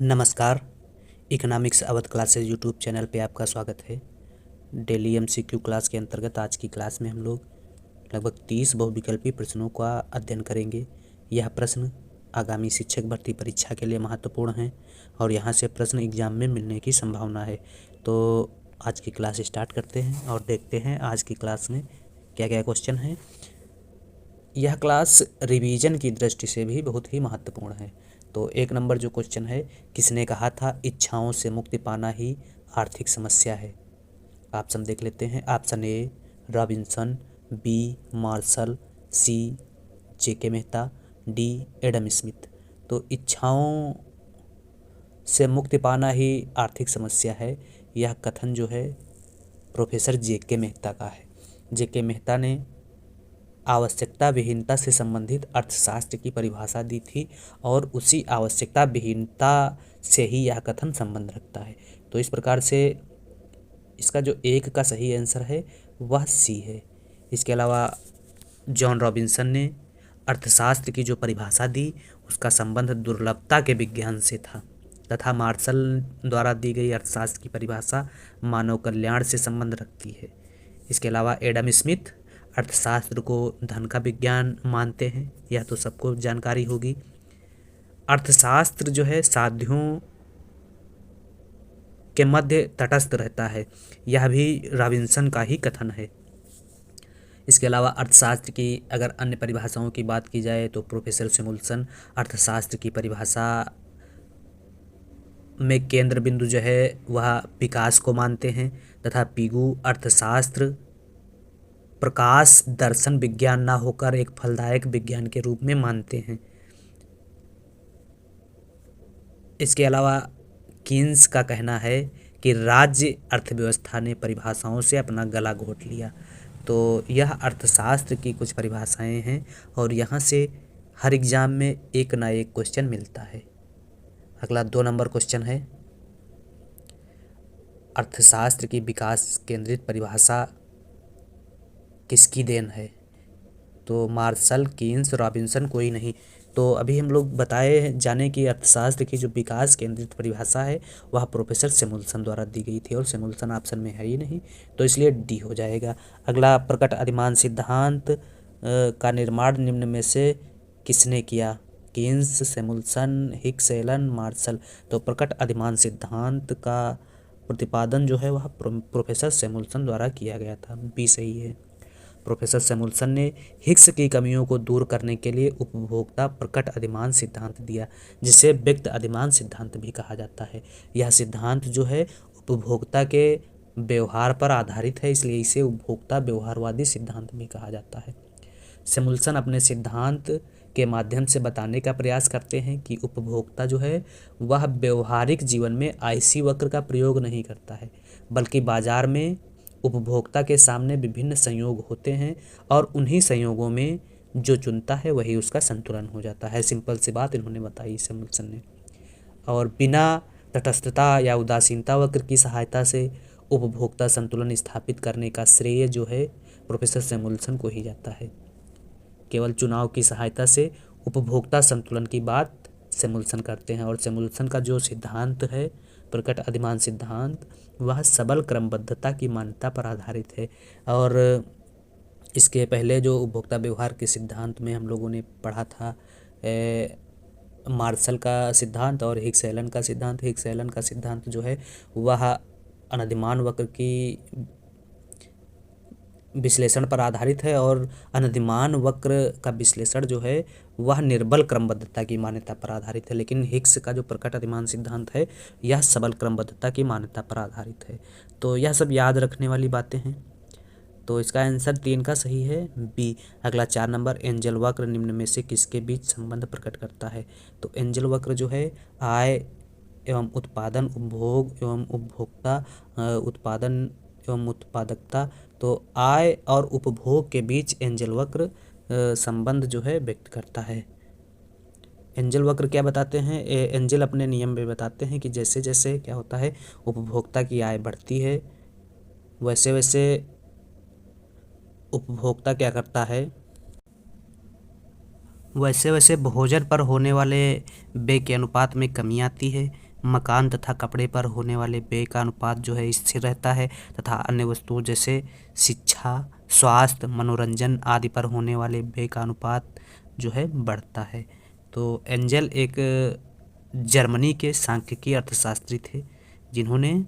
नमस्कार। Economics Awadh classes YouTube channel पे आपका स्वागत है। डेली एमसीक्यू क्लास के अंतर्गत आज की क्लास में हम लोग लगभग 30 बहुविकल्पी प्रश्नों का अध्ययन करेंगे। यह प्रश्न आगामी शिक्षक भर्ती परीक्षा के लिए महत्वपूर्ण हैं और यहाँ से प्रश्न एग्जाम में मिलने की संभावना है। तो आज की क्लास स्टार्ट करते हैं और देखते हैं आज की क्लास में क्या क्या क्वेश्चन हैं। यह क्लास रिवीजन की दृष्टि से भी बहुत ही महत्वपूर्ण है। तो 1 नंबर जो क्वेश्चन है, किसने कहा था इच्छाओं से मुक्ति पाना ही आर्थिक समस्या है। ऑप्शन देख लेते हैं। Option A Robinson, B Marshall, C JK Mehta, D Adam Smith. तो इच्छाओं से मुक्ति पाना ही आर्थिक समस्या है, यह कथन जो है प्रोफेसर जेके मेहता का है। जेके मेहता ने आवश्यकता विहीनता से संबंधित अर्थशास्त्र की परिभाषा दी थी और उसी आवश्यकता विहीनता से ही यह कथन संबंध रखता है। तो इस प्रकार से इसका जो 1 का सही आंसर है वह सी है। इसके अलावा जॉन रॉबिन्सन ने अर्थशास्त्र की जो परिभाषा दी उसका संबंध दुर्लभता के विज्ञान से था तथा मार्शल द्वारा दी गई अर्थशास्त्र की परिभाषा मानव कल्याण से संबंध रखती है। इसके अलावा एडम स्मिथ अर्थशास्त्र को धन का विज्ञान मानते हैं, यह तो सबको जानकारी होगी। अर्थशास्त्र जो है साध्यों के मध्य तटस्थ रहता है, यह भी रॉबिन्सन का ही कथन है। इसके अलावा अर्थशास्त्र की अगर अन्य परिभाषाओं की बात की जाए तो प्रोफेसर सैमुअल्सन अर्थशास्त्र की परिभाषा में केंद्र बिंदु जो है वह विकास को मानते हैं तथा पिगू अर्थशास्त्र प्रकाश दर्शन विज्ञान ना होकर एक फलदायक विज्ञान के रूप में मानते हैं। इसके अलावा कीन्स का कहना है कि राज्य अर्थव्यवस्था ने परिभाषाओं से अपना गला घोट लिया। तो यह अर्थशास्त्र की कुछ परिभाषाएं हैं और यहाँ से हर एग्जाम में एक ना एक क्वेश्चन मिलता है। अगला 2 नंबर क्वेश्चन है, अर्थशास्त्र की विकास केंद्रित परिभाषा किसकी देन है। तो मार्शल, कीन्स, रॉबिन्सन कोई नहीं। तो अभी हम लोग बताए जाने कि अर्थशास्त्र की जो विकास केंद्रित परिभाषा है वह प्रोफेसर सैमुअल्सन द्वारा दी गई थी और सैमुअल्सन ऑप्शन में है ही नहीं, तो इसलिए डी हो जाएगा। अगला, प्रकट अधिमान सिद्धांत का निर्माण निम्न में से किसने किया। Keynes, Samuelson, Hicks, Allen, Marshall. तो प्रकट अधिमान सिद्धांत का प्रतिपादन जो है वह प्रोफेसर सैमुअल्सन द्वारा किया गया था, बी सही है। प्रोफेसर सैमुअल्सन ने हिग्स की कमियों को दूर करने के लिए उपभोक्ता प्रकट अधिमान सिद्धांत दिया, जिसे व्यक्त अधिमान सिद्धांत भी कहा जाता है। यह सिद्धांत जो है उपभोक्ता के व्यवहार पर आधारित है, इसलिए इसे उपभोक्ता व्यवहारवादी सिद्धांत भी कहा जाता है। सैमुअल्सन अपने सिद्धांत के माध्यम से बताने का प्रयास करते हैं कि उपभोक्ता जो है वह व्यवहारिक जीवन में आईसी वक्र का प्रयोग नहीं करता है, बल्कि बाजार में उपभोक्ता के सामने विभिन्न संयोग होते हैं और उन्हीं संयोगों में जो चुनता है वही उसका संतुलन हो जाता है। सिंपल सी बात इन्होंने बताई सैमुअल्सन ने। और बिना तटस्थता या उदासीनता वक्र की सहायता से उपभोक्ता संतुलन स्थापित करने का श्रेय जो है प्रोफेसर सैमुअल्सन को ही जाता है। केवल चुनाव की सहायता से उपभोक्ता संतुलन की बात सैमुअल्सन करते हैं और सैमुअल्सन का जो सिद्धांत है प्रकट अधिमान सिद्धांत वह सबल क्रमबद्धता की मान्यता पर आधारित है। और इसके पहले जो उपभोक्ता व्यवहार के सिद्धांत में हम लोगों ने पढ़ा था मार्शल का सिद्धांत और हिक्स एलन का सिद्धांत। हिक्स एलन का सिद्धांत जो है वह अनधिमान वक्र की विश्लेषण पर आधारित है और अनधिमान वक्र का विश्लेषण जो है वह निर्बल क्रमबद्धता की मान्यता पर आधारित है, लेकिन हिग्स का जो प्रकट अधिमान सिद्धांत है यह सबल क्रमबद्धता की मान्यता पर आधारित है। तो यह सब याद रखने वाली बातें हैं। तो इसका आंसर 3 का सही है, बी। अगला 4 नंबर, एंजल वक्र निम्न में से किसके बीच संबंध प्रकट करता है। तो एंजल वक्र जो है आय एवं उत्पादन, उपभोग एवं उपभोक्ता, उत्पादन एवं उत्पादकता, तो आय और उपभोग के बीच एंजल वक्र संबंध जो है व्यक्त करता है। एंजल वक्र क्या बताते हैं, एंजल अपने नियम में बताते हैं कि जैसे जैसे क्या होता है उपभोक्ता की आय बढ़ती है वैसे वैसे उपभोक्ता क्या करता है, वैसे वैसे भोजन पर होने वाले व्यय के अनुपात में कमी आती है, मकान तथा कपड़े पर होने वाले व्यय का अनुपात जो है स्थिर रहता है तथा अन्य वस्तुओं जैसे शिक्षा, स्वास्थ्य, मनोरंजन आदि पर होने वाले व्यय का अनुपात जो है बढ़ता है। तो एंजल एक जर्मनी के सांख्यिकी अर्थशास्त्री थे जिन्होंने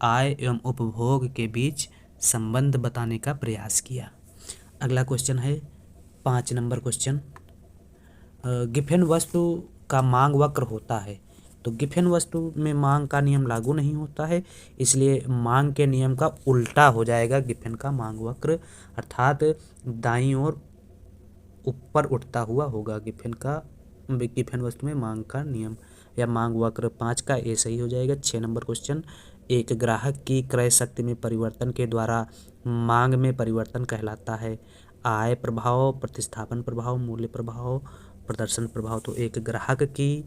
आय एवं उपभोग के बीच संबंध बताने का प्रयास किया। अगला क्वेश्चन है 5 नंबर क्वेश्चन। गिफेन वस्तु का मांग वक्र होता है। तो गिफेन वस्तु में मांग का नियम लागू नहीं होता है, इसलिए मांग के नियम का उल्टा हो जाएगा गिफेन का मांग वक्र, अर्थात दाईं ओर ऊपर उठता हुआ होगा गिफेन वस्तु में मांग का नियम या मांग वक्र। 5 का ए सही हो जाएगा। 6 नंबर क्वेश्चन। एक ग्राहक की क्रय शक्ति में परिवर्तन के द्वारा मांग में परिवर्तन कहलाता है। आय प्रभाव, प्रतिस्थापन प्रभाव, मूल्य प्रभाव, प्रदर्शन प्रभाव। तो एक ग्राहक की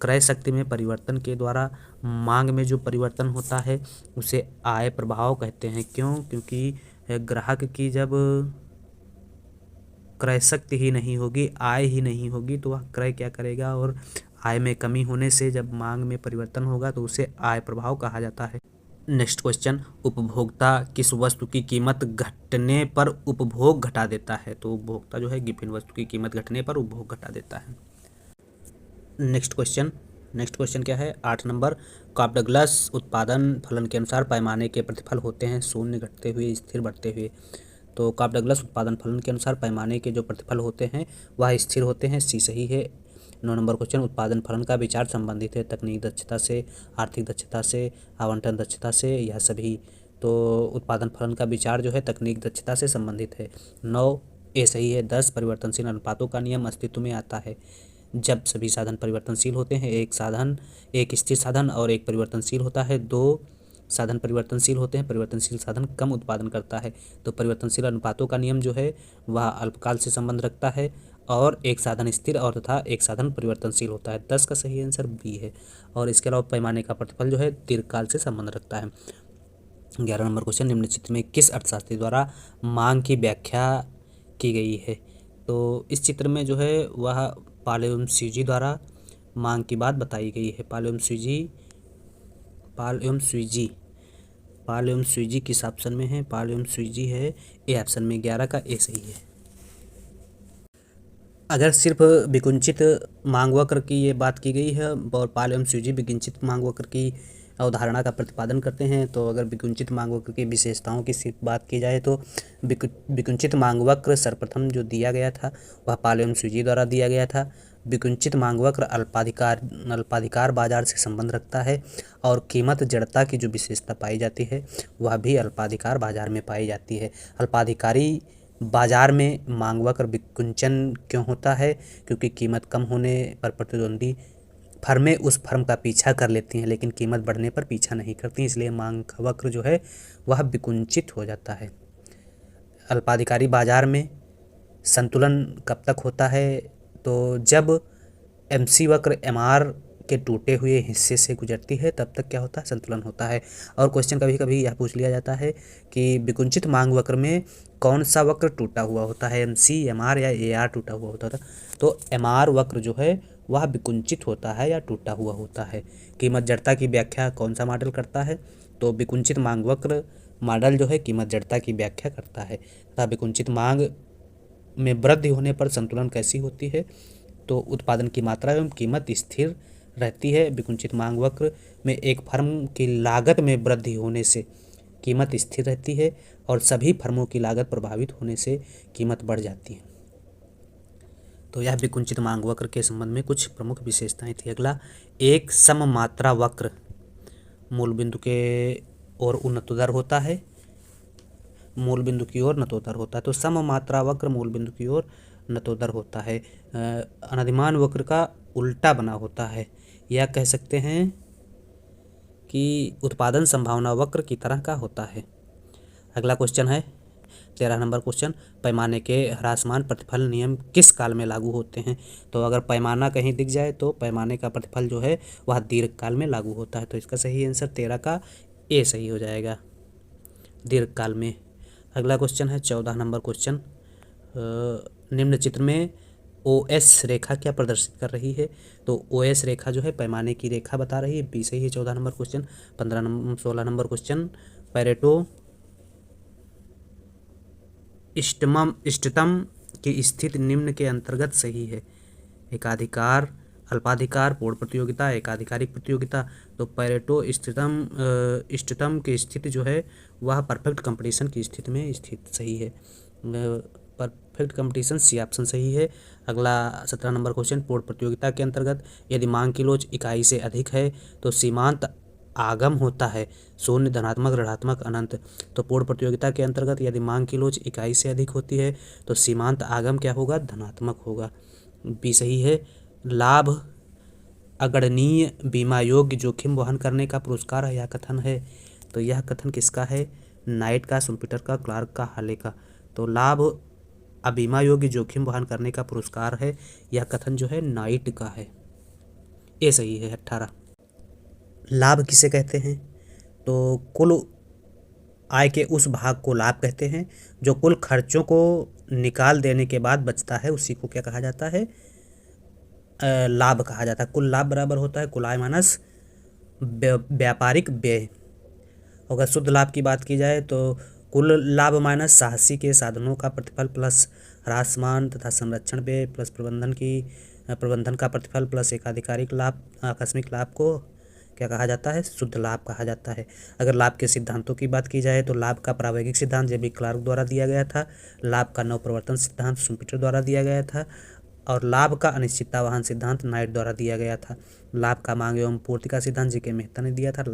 क्रय शक्ति में परिवर्तन के द्वारा मांग में जो परिवर्तन होता है उसे आय प्रभाव कहते हैं। क्यों? क्योंकि ग्राहक की जब क्रय शक्ति ही नहीं होगी, आय ही नहीं होगी, तो वह क्रय क्या करेगा, और आय में कमी होने से जब मांग में परिवर्तन होगा तो उसे आय प्रभाव कहा जाता है। Next question. उपभोक्ता किस वस्तु की कीमत घटने पर उपभोग घटा देता है। तो उपभोक्ता जो है गिफिन वस्तु की कीमत घटने पर उपभोग घटा देता है। नेक्स्ट क्वेश्चन क्या है 8 नंबर। कॉपडगलस उत्पादन फलन के अनुसार पैमाने के प्रतिफल होते हैं, शून्य, घटते हुए, स्थिर, बढ़ते हुए। तो कॉपडगलस उत्पादन फलन के अनुसार पैमाने के जो प्रतिफल होते हैं वह स्थिर होते हैं, सी सही है। 9 नंबर क्वेश्चन। उत्पादन फलन का विचार संबंधित है तकनीक दक्षता से, आर्थिक दक्षता से, आवंटन दक्षता से, या सभी। तो उत्पादन फलन का विचार जो है तकनीक दक्षता से संबंधित है। 9 ए सही है। 10 परिवर्तनशील अनुपातों का नियम अस्तित्व में आता है जब सभी साधन परिवर्तनशील होते हैं। एक स्थिर साधन और एक परिवर्तनशील होता है। 2 साधन परिवर्तनशील होते हैं, परिवर्तनशील साधन कम उत्पादन करता है। तो परिवर्तनशील अनुपातों का नियम जो है वह अल्पकाल से संबंध रखता है और एक साधन स्थिर और तथा एक साधन परिवर्तनशील होता है। 10 का सही आंसर बी है। और इसके अलावा पैमाने का प्रतिफल जो है दीर्घकाल से संबंध रखता है। 11 नंबर क्वेश्चन। निम्न चित्र में किस अर्थशास्त्री द्वारा मांग की व्याख्या की गई है। तो इस चित्र में जो है वह पालेओम्सीजी द्वारा मांग की बात बताई गई है। पालेओम्सीजी किस ऑप्शन में है? पालेओम्सीजी है ए ऑप्शन में। 11 का ए सही है। अगर सिर्फ विकुंचित मांग वक्र की ये बात की गई है और पालेओम्सीजी विकुंचित मांग वक्र की अवधारणा का प्रतिपादन करते हैं, तो अगर विकुंचित मांग वक्र की विशेषताओं की सिर्फ बात की जाए तो विकुंचित मांग वक्र सर्वप्रथम जो दिया गया था वह पालेओम्सीजी द्वारा दिया गया था। विकुंचित मांग वक्र अल्पाधिकार बाजार से संबंध रखता है और कीमत जड़ता की जो विशेषता पाई जाती है वह भी अल्पाधिकार बाजार में पाई जाती है। अल्पाधिकारी बाजार में मांग वक्र विकुंचन क्यों होता है? क्योंकि कीमत कम होने पर प्रतिद्वंदी फर्में उस फर्म का पीछा कर लेती हैं लेकिन कीमत बढ़ने पर पीछा नहीं करती, इसलिए मांग का वक्र जो है वह विकुंचित हो जाता है। अल्पाधिकारी बाजार में संतुलन कब तक होता है? तो जब एमसी वक्र एमआर के टूटे हुए हिस्से से गुजरती है तब तक क्या होता है? संतुलन होता है। और क्वेश्चन कभी कभी यह पूछ लिया जाता है कि विकुंचित मांग वक्र में कौन सा वक्र टूटा हुआ होता है, एमसी, एमआर या एआर टूटा हुआ होता था? तो एमआर वक्र जो है वह विकुंचित होता है या टूटा हुआ होता है। कीमत जड़ता की व्याख्या कौन सा मॉडल करता है? तो विकुंचित मांग वक्र मॉडल जो है कीमत जड़ता की व्याख्या करता है। तथा विकुंचित मांग में वृद्धि होने पर संतुलन कैसी होती है? तो उत्पादन की मात्रा एवं कीमत स्थिर रहती है। विकुंचित मांग वक्र में एक फर्म की लागत में वृद्धि होने से कीमत स्थिर रहती है और सभी फर्मों की लागत प्रभावित होने से कीमत बढ़ जाती है। तो यह विकुंचित मांग वक्र के संबंध में कुछ प्रमुख विशेषताएं थी। अगला, एक सममात्रा वक्र मूल बिंदु के ओर उन्नतोदर होता है, मूल बिंदु की ओर नतोदर होता है। तो सममात्रा वक्र मूल बिंदु की ओर नतोदर होता है। अनधिमान वक्र का उल्टा बना होता है, या कह सकते हैं कि उत्पादन संभावना वक्र की तरह का होता है। अगला क्वेश्चन है 13 नंबर क्वेश्चन। पैमाने के ह्रासमान प्रतिफल नियम किस काल में लागू होते हैं? तो अगर पैमाना कहीं दिख जाए तो पैमाने का प्रतिफल जो है वह दीर्घकाल में लागू होता है। तो इसका सही आंसर 13 का ए सही हो जाएगा, दीर्घकाल में। अगला क्वेश्चन है 14 नंबर क्वेश्चन। निम्न चित्र में OS रेखा क्या प्रदर्शित कर रही है? तो OS रेखा जो है पैमाने की रेखा बता रही है। बी सही है। 14 number question. 16 number question, Pareto इष्टतम की स्थिति निम्न के अंतर्गत सही है? एकाधिकार, अल्पाधिकार, पूर्ण प्रतियोगिता, एकाधिकारिक प्रतियोगिता। तो पैरेटो इष्टतम की स्थिति जो है वह परफेक्ट कंपटीशन की स्थिति में स्थित सही है। परफेक्ट कंपटीशन, सी ऑप्शन सही है। अगला 17 नंबर क्वेश्चन, पूर्ण प्रतियोगिता के अंतर्गत यदि मांग की लोच इकाई से अधिक है तो सीमांत आगम होता है शून्य, धनात्मक, ऋणात्मक, अनंत। तो पूर्ण प्रतियोगिता के अंतर्गत यदि मांग की लोच इकाई से अधिक होती है तो सीमांत आगम क्या होगा? धनात्मक होगा। बी सही है। लाभ अग्रणीय बीमा योग्य जोखिम वहन करने का पुरस्कार है, यह कथन है। तो यह कथन किसका है? नाइट का, सुम्पीटर का, क्लार्क का, हाले का। तो लाभ अबीमा योग्य जोखिम वहन करने का पुरस्कार है, यह कथन जो है नाइट का है। ये सही है। 18 लाभ किसे कहते हैं? तो कुल आय के उस भाग को लाभ कहते हैं जो कुल खर्चों को निकाल देने के बाद बचता है, उसी को क्या कहा जाता है? लाभ कहा जाता है। कुल लाभ बराबर होता है कुल आय माइनस व्यापारिक व्यय। अगर शुद्ध लाभ की बात की जाए तो कुल लाभ माइनस साहसी के साधनों का प्रतिफल प्लस ह्रासमान तथा संरक्षण व्यय प्लस प्रबंधन का प्रतिफल प्लस एकाधिकारिक लाभ, आकस्मिक लाभ को क्या कहा जाता है? शुद्ध लाभ कहा जाता है। अगर लाभ के सिद्धांतों की बात की जाए तो लाभ का प्रायोगिक सिद्धांत जे बी क्लार्क द्वारा दिया गया था। लाभ का नवप्रवर्तन सिद्धांत सुम्पीटर द्वारा दिया गया था। और लाभ का अनिश्चितता वहन सिद्धांत नाइट द्वारा दिया गया था। लाभ का मांग एवं पूर्ति का सिद्धांत जी के मेहता ने दिया था।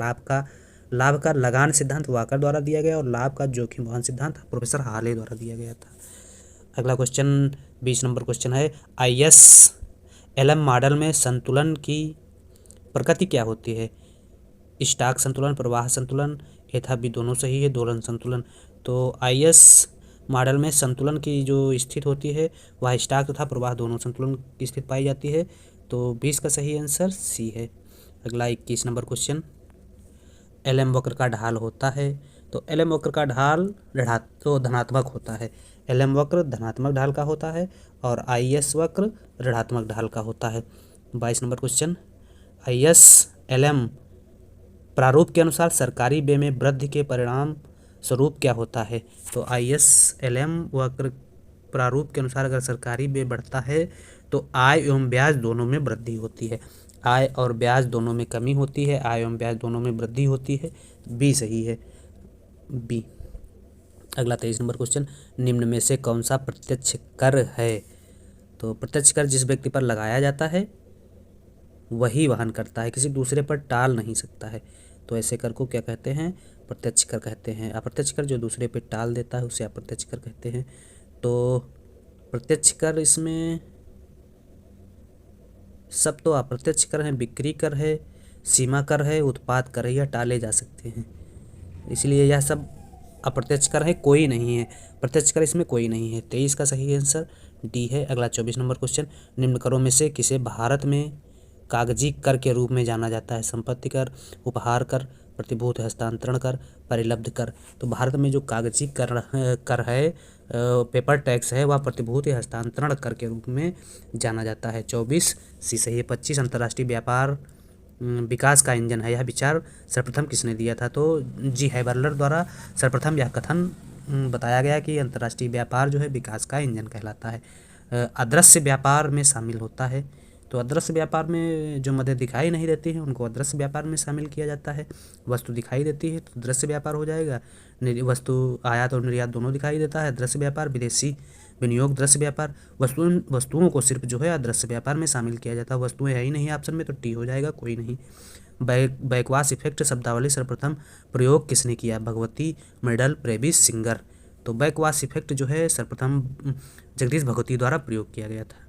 लाभ का लगान सिद्धांत वाकर द्वारा दिया गया और लाभ का जोखिम वहन सिद्धांत प्रोफेसर हाले द्वारा दिया गया था। अगला क्वेश्चन 20 नंबर क्वेश्चन है, ISLM मॉडल में संतुलन की प्रकृति क्या होती है? स्टॉक संतुलन, प्रवाह संतुलन, यथा भी दोनों सही है, दोलन संतुलन। तो IS मॉडल में संतुलन की जो स्थिति होती है वह स्टॉक तथा प्रवाह दोनों संतुलन की स्थिति पाई जाती है। तो 20 का सही आंसर सी है। अगला 21 नंबर क्वेश्चन, LM वक्र का ढाल होता है। तो LM वक्र का ढाल धनात्मक होता है। LM वक्र धनात्मक ढाल का होता है और IS वक्र ऋणात्मक ढाल का होता है। 22 नंबर क्वेश्चन, ISLM प्रारूप के अनुसार सरकारी व्यय में वृद्धि के परिणाम स्वरूप क्या होता है? तो ISLM वक्र प्रारूप के अनुसार अगर सरकारी व्यय बढ़ता है तो आय एवं ब्याज दोनों में वृद्धि होती है। आय और ब्याज दोनों में कमी होती है, आय एवं ब्याज दोनों में वृद्धि होती है। बी सही है। बी। अगला 23 नंबर क्वेश्चन, निम्न में से कौन सा प्रत्यक्ष कर है? तो प्रत्यक्ष कर जिस व्यक्ति पर लगाया जाता है वही वहन करता है, किसी दूसरे पर टाल नहीं सकता है। तो ऐसे कर को क्या कहते हैं? प्रत्यक्ष कर कहते हैं। अप्रत्यक्ष कर जो दूसरे पे टाल देता है उसे अप्रत्यक्ष कर कहते हैं। तो प्रत्यक्ष कर इसमें सब तो अप्रत्यक्ष कर है, बिक्री कर है, सीमा कर है, उत्पाद कर है, या टाले जा सकते हैं, इसलिए यह सब अप्रत्यक्ष कर है, कोई नहीं है प्रत्यक्ष कर, इसमें कोई नहीं है। 23 का सही आंसर डी है। अगला 24 नंबर क्वेश्चन, निम्न करों में से किसे भारत में कागजी कर के रूप में जाना जाता है? संपत्ति कर, उपहार कर, प्रतिभूति हस्तांतरण कर, परिलब्ध कर। तो भारत में जो कागजी कर है, पेपर टैक्स है, वह प्रतिभूति हस्तांतरण कर के रूप में जाना जाता है। 24 सी सही है। 25 अंतर्राष्ट्रीय व्यापार विकास का इंजन है, यह विचार सर्वप्रथम किसने दिया था? तो जी हैबरलर द्वारा सर्वप्रथम यह कथन बताया गया कि अंतर्राष्ट्रीय व्यापार जो है विकास का इंजन कहलाता है। अदृश्य व्यापार में शामिल होता है। तो अदृश्य व्यापार में जो मदद दिखाई नहीं देती है उनको अदृश्य व्यापार में शामिल किया जाता है। वस्तु दिखाई देती है तो दृश्य व्यापार हो जाएगा। वस्तु आयात और निर्यात दोनों दिखाई देता है, दृश्य व्यापार। विदेशी विनियोग दृश्य व्यापार। वस्तुओं को सिर्फ जो है अदृश्य व्यापार में शामिल किया जाता है। वस्तुएं है ही नहीं ऑप्शन में, तो टी हो जाएगा, कोई नहीं। बैकवास इफेक्ट शब्दावली सर्वप्रथम प्रयोग किसने किया? Bhagwati, medal, प्रेबिस, singer. तो बैकवास इफेक्ट जो है सर्वप्रथम जगदीश भगवती द्वारा प्रयोग किया गया था।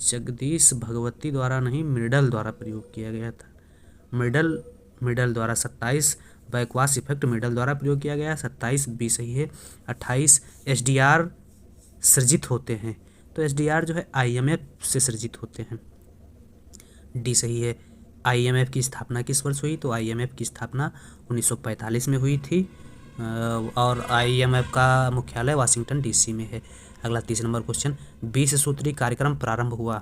जगदीश भगवती द्वारा नहीं, मेडल द्वारा प्रयोग किया गया था। मेडल द्वारा। 27 बैकवास इफेक्ट मेडल द्वारा प्रयोग किया गया। 27 बी सही है। 28 SDR सृजित होते हैं। तो SDR जो है IMF से सृजित होते हैं। डी सही है। IMF की स्थापना किस वर्ष हुई? तो IMF की स्थापना 1945 में हुई थी और IMF का मुख्यालय वाशिंगटन DC में है। अगला 30 नंबर क्वेश्चन, 20 सूत्री कार्यक्रम प्रारंभ हुआ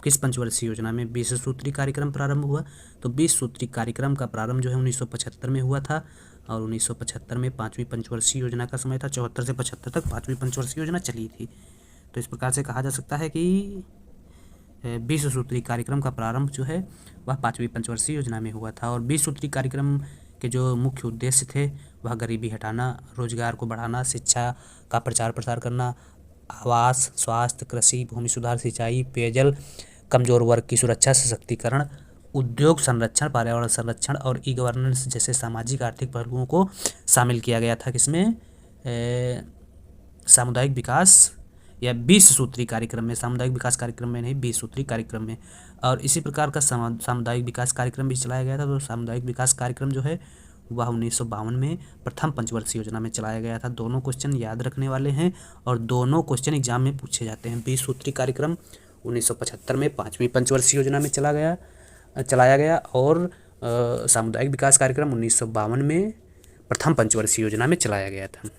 किस पंचवर्षीय योजना में? 20 सूत्री कार्यक्रम प्रारंभ हुआ, तो 20 सूत्री कार्यक्रम का प्रारंभ जो है 1975 में हुआ था और 1975 में 5वीं पंचवर्षीय योजना का समय था। 74 से 75 तक 5वीं पंचवर्षीय योजना चली थी। तो इस प्रकार से कहा जा सकता है कि 20 सूत्री कार्यक्रम का प्रारंभ जो है वह 5वीं पंचवर्षीय योजना में हुआ था। और 20 सूत्री कार्यक्रम के जो मुख्य उद्देश्य थे वह गरीबी हटाना, रोजगार को बढ़ाना, शिक्षा का प्रचार प्रसार करना, आवास, स्वास्थ्य, कृषि, भूमि सुधार, सिंचाई, पेयजल, कमजोर वर्ग की सुरक्षा, सशक्तिकरण, उद्योग संरक्षण, पर्यावरण संरक्षण और ई गवर्नेंस जैसे सामाजिक आर्थिक पहलुओं को शामिल किया गया था। किसमें? सामुदायिक विकास या 20 सूत्री कार्यक्रम में, सामुदायिक विकास कार्यक्रम में नहीं, 20 सूत्री कार्यक्रम में। और इसी प्रकार का सामुदायिक विकास कार्यक्रम भी चलाया गया था। तो सामुदायिक विकास कार्यक्रम जो है वह 1952 में प्रथम पंचवर्षीय योजना में चलाया गया था। दोनों क्वेश्चन याद रखने वाले हैं और दोनों क्वेश्चन एग्जाम में पूछे जाते हैं। 20 सूत्री कार्यक्रम 1975 में 5वीं पंचवर्षीय योजना में चलाया गया और सामुदायिक विकास कार्यक्रम 1952 में प्रथम पंचवर्षीय योजना में चलाया गया था।